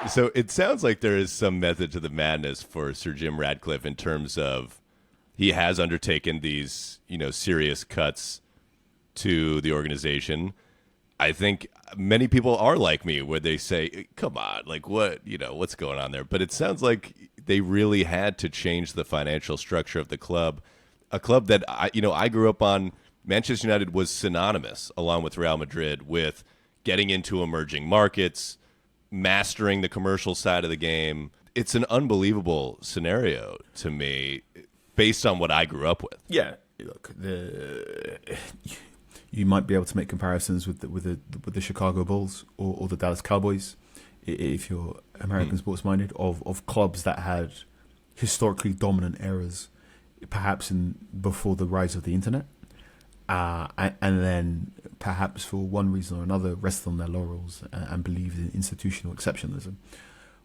So it sounds like there is some method to the madness for Sir Jim Ratcliffe in terms of he has undertaken these, serious cuts to the organization. I think many people are like me where they say, come on, like what's going on there? But it sounds like they really had to change the financial structure of the club, a club that I grew up on. Manchester United was synonymous, along with Real Madrid, with getting into emerging markets, mastering the commercial side of the game. It's an unbelievable scenario to me based on what I grew up with. Yeah, look, you might be able to make comparisons with the Chicago Bulls or the Dallas Cowboys, if you're American sports minded, of clubs that had historically dominant eras, perhaps before the rise of the internet, and then perhaps for one reason or another rested on their laurels and believed in institutional exceptionalism.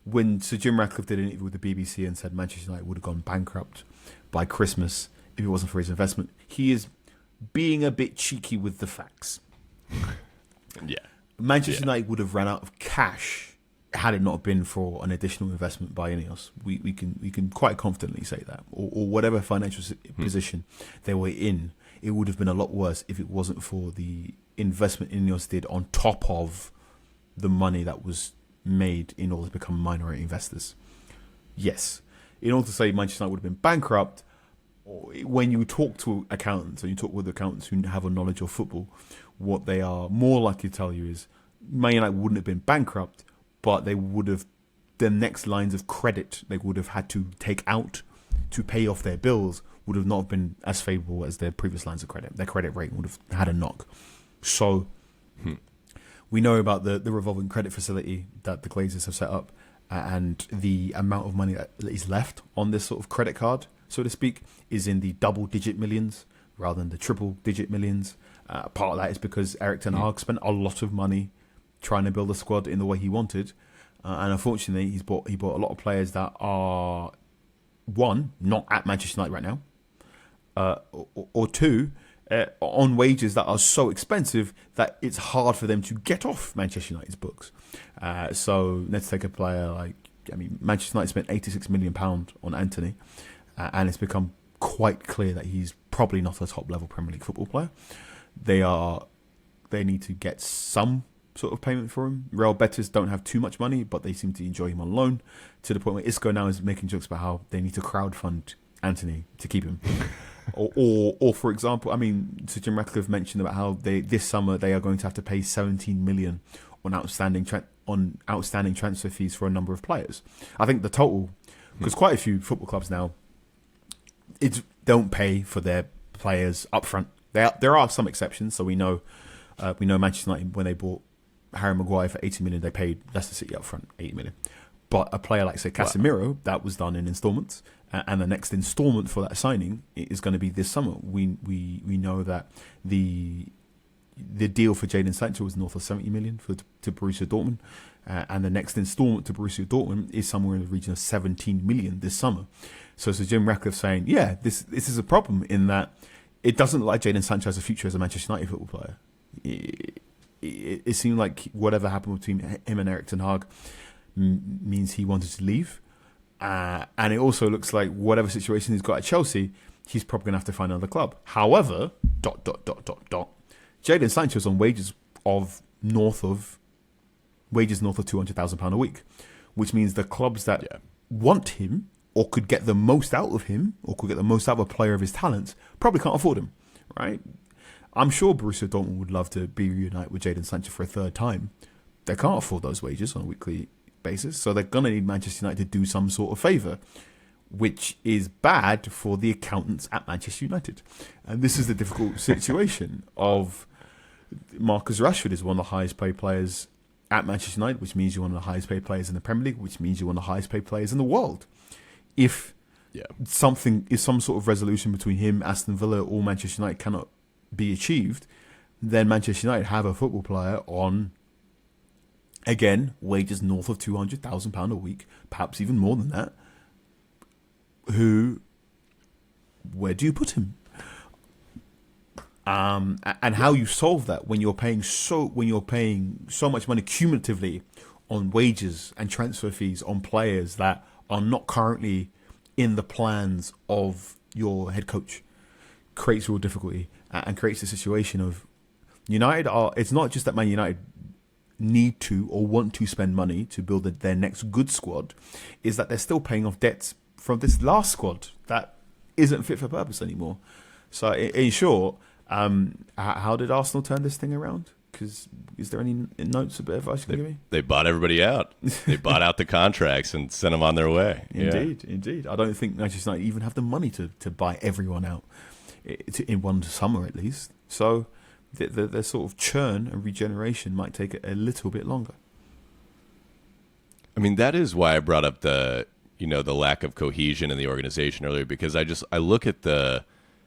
When Sir Jim Ratcliffe did an interview with the BBC and said Manchester United would have gone bankrupt by Christmas if it wasn't for his investment, he is being a bit cheeky with the facts. Yeah. Manchester United would have ran out of cash had it not been for an additional investment by Ineos. We can quite confidently say that. Or whatever financial position they were in, it would have been a lot worse if it wasn't for the investment Ineos did on top of the money that was made in order to become minority investors. Yes. In order to say Manchester United would have been bankrupt, when you talk to accountants, and you talk with accountants who have a knowledge of football, what they are more likely to tell you is Man United wouldn't have been bankrupt, but they would have, the next lines of credit they would have had to take out to pay off their bills would have not been as favourable as their previous lines of credit. Their credit rating would have had a knock. So we know about the revolving credit facility that the Glazers have set up and the amount of money that is left on this sort of credit card, so to speak, is in the double-digit millions rather than the triple-digit millions. Part of that is because Erik ten Hag spent a lot of money trying to build a squad in the way he wanted, and unfortunately, he bought a lot of players that are, one, not at Manchester United right now, or two, on wages that are so expensive that it's hard for them to get off Manchester United's books. So let's take a player Manchester United spent £86 million on Antony, and it's become quite clear that he's probably not a top-level Premier League football player. They need to get some sort of payment for him. Real Betis don't have too much money, but they seem to enjoy him on loan, to the point where Isco now is making jokes about how they need to crowdfund Antony to keep him. or for example, Sir Jim Ratcliffe mentioned about how this summer they are going to have to pay 17 million on outstanding transfer fees for a number of players. I think the total, because quite a few football clubs now don't pay for their players up front. There are some exceptions. So we know Manchester United, when they bought Harry Maguire for 80 million, they paid Leicester City up front 80 million. But a player like, say, Casemiro, that was done in instalments, and the next instalment for that signing is going to be this summer. We know that the deal for Jadon Sancho was north of 70 million to Borussia Dortmund, and the next instalment to Borussia Dortmund is somewhere in the region of 17 million this summer. So Jim Ratcliffe saying, yeah, this is a problem in that it doesn't look like Jadon Sancho has a future as a Manchester United football player. It seemed like whatever happened between him and Erik ten Hag means he wanted to leave. And it also looks like whatever situation he's got at Chelsea, he's probably going to have to find another club. However, Jadon Sancho's on wages north of £200,000 a week, which means the clubs that want him or could get the most out of him or could get the most out of a player of his talents probably can't afford him, right? I'm sure Borussia Dortmund would love to be reunited with Jadon Sancho for a third time. They can't afford those wages on a weekly basis, so they're going to need Manchester United to do some sort of favour, which is bad for the accountants at Manchester United. And this is the difficult situation of Marcus Rashford is one of the highest paid players at Manchester United, which means you're one of the highest paid players in the Premier League, which means you're one of the highest paid players in the world. If some sort of resolution between him, Aston Villa, or Manchester United cannot be achieved, then Manchester United have a football player on, again, wages north of £200,000 a week, perhaps even more than that. Where do you put him? And how you solve that when you're paying so much money cumulatively on wages and transfer fees on players that are not currently in the plans of your head coach creates real difficulty and creates a situation of United are. It's not just that Man United need to or want to spend money to build their next good squad, is that they're still paying off debts from this last squad that isn't fit for purpose anymore. So in short, how did Arsenal turn this thing around? Because is there any notes, a bit of advice you can give me? They bought everybody out. They bought out the contracts and sent them on their way. Indeed. I don't think Manchester United even have the money to buy everyone out in one summer at least. So the sort of churn and regeneration might take a little bit longer. I mean, that is why I brought up the lack of cohesion in the organization earlier, because I look at the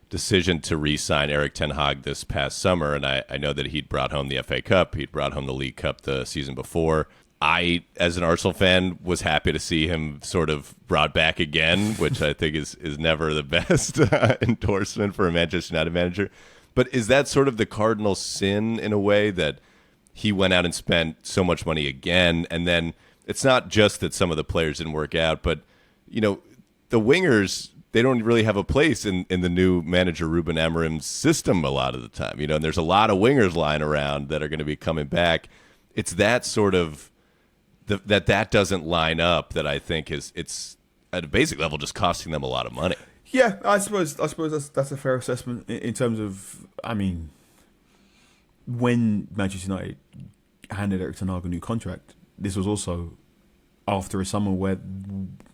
decision to re-sign Erik ten Hag this past summer, and I know that he'd brought home the FA Cup, he'd brought home the League Cup the season before. I, as an Arsenal fan, was happy to see him sort of brought back again, which I think is never the best endorsement for a Manchester United manager. But is that sort of the cardinal sin in a way, that he went out and spent so much money again, and then it's not just that some of the players didn't work out, but the wingers, they don't really have a place in the new manager Ruben Amorim's system a lot of the time. And there's a lot of wingers lying around that are going to be coming back. It's that sort of that doesn't line up that I think it's at a basic level just costing them a lot of money. Yeah, I suppose that's a fair assessment in terms of, I mean, when Manchester United handed Erik ten Hag a new contract, this was also after a summer where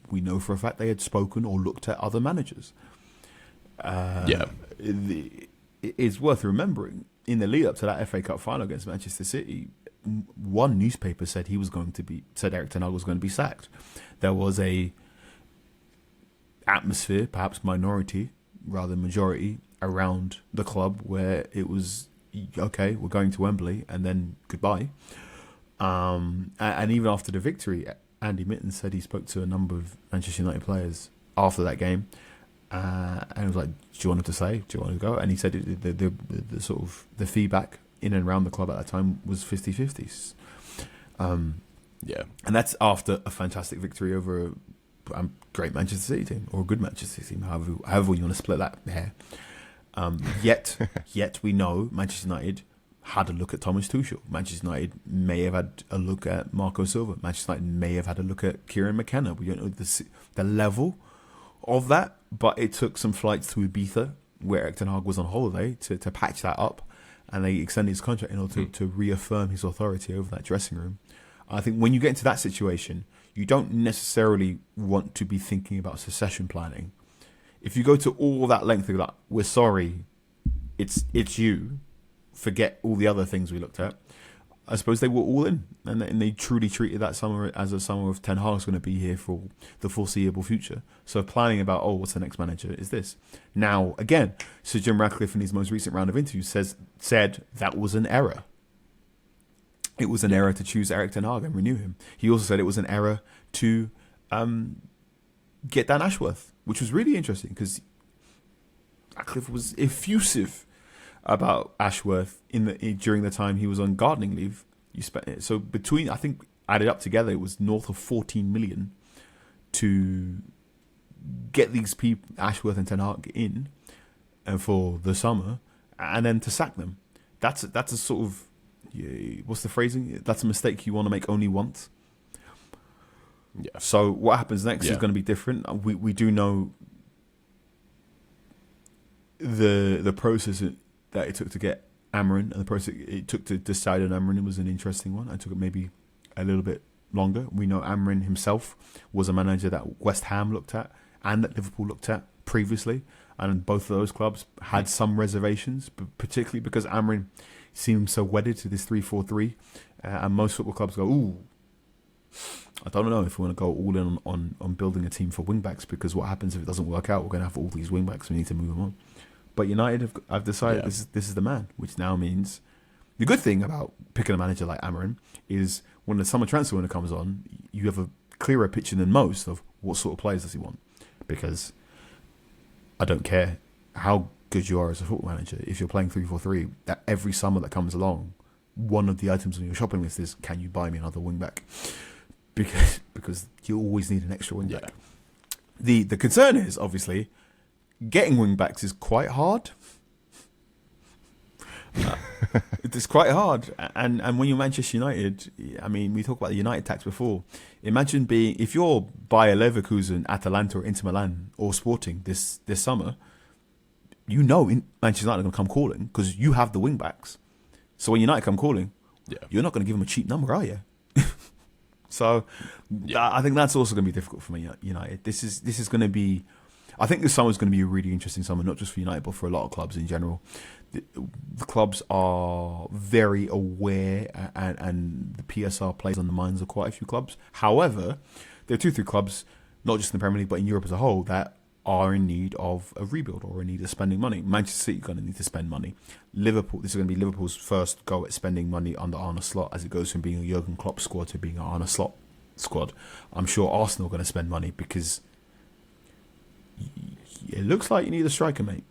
we know for a fact they had spoken or looked at other managers. It's worth remembering, in the lead up to that FA Cup final against Manchester City, one newspaper said Erik ten Hag was going to be sacked. There was a atmosphere, perhaps minority rather than majority, around the club where it was, okay, we're going to Wembley and then goodbye. And even after the victory, Andy Mitten said he spoke to a number of Manchester United players after that game, and it was like, "Do you want him to say? Do you want to go?" And he said the sort of the feedback in and around the club at that time was 50-50s. And that's after a fantastic victory over a great Manchester City team, or a good Manchester City team, however you want to split that hair. Yet we know Manchester United had a look at Thomas Tuchel. Manchester United may have had a look at Marco Silva. Manchester United may have had a look at Kieran McKenna. We don't know the level of that, but it took some flights to Ibiza, where Erik ten Hag was on holiday, to patch that up, and they extended his contract in order to reaffirm his authority over that dressing room. I think when you get into that situation, you don't necessarily want to be thinking about succession planning. If you go to all that length of like, we're sorry, it's you, forget all the other things we looked at, I suppose they were all in, and they truly treated that summer as a summer of Ten Hag's going to be here for the foreseeable future. So planning about, what's the next manager is this. Now, again, Sir Jim Ratcliffe in his most recent round of interviews said that was an error. It was an error to choose Erik ten Hag and renew him. He also said it was an error to get Dan Ashworth, which was really interesting because Ratcliffe was effusive about Ashworth during the time he was on gardening leave. So between, I think, added up together, it was north of 14 million to get these people, Ashworth and Ten Hag, in for the summer, and then to sack them. That's a sort of, what's the phrasing? That's a mistake you want to make only once. Yeah. So what happens next is going to be different. We do know the process that it took to get Amorim, and the process it took to decide on Amorim was an interesting one. It took it maybe a little bit longer. We know Amorim himself was a manager that West Ham looked at and that Liverpool looked at previously, and both of those clubs had some reservations, particularly because Amorim seemed so wedded to this 3-4-3, and most football clubs go, ooh, I don't know if we want to go all in on building a team for wing-backs, because what happens if it doesn't work out? We're going to have all these wing-backs, we need to move them on. But United have decided this is the man, which now means the good thing about picking a manager like Amorim is when the summer transfer window comes on, you have a clearer picture than most of what sort of players does he want. Because I don't care how good you are as a football manager, if you're playing 3-4-3, that every summer that comes along, one of the items on your shopping list is, can you buy me another wing back? Because you always need an extra wing back. The concern is, obviously, getting wing backs is quite hard. It's quite hard, and when you're Manchester United, I mean, we talked about the United tax before. Imagine if you're Bayer Leverkusen, Atalanta, or Inter Milan or Sporting this summer, Manchester United are going to come calling because you have the wing backs. So when United come calling, you're not going to give them a cheap number, are you? So I think that's also going to be difficult for United. This is going to be. I think this summer is going to be a really interesting summer, not just for United, but for a lot of clubs in general. The clubs are very aware, and the PSR plays on the minds of quite a few clubs. However, there are 2-3 clubs, not just in the Premier League, but in Europe as a whole, that are in need of a rebuild or in need of spending money. Manchester City are going to need to spend money. Liverpool, this is going to be Liverpool's first go at spending money under Arne Slot, as it goes from being a Jurgen Klopp squad to being an Arne Slot squad. I'm sure Arsenal are going to spend money because it looks like you need a striker, mate.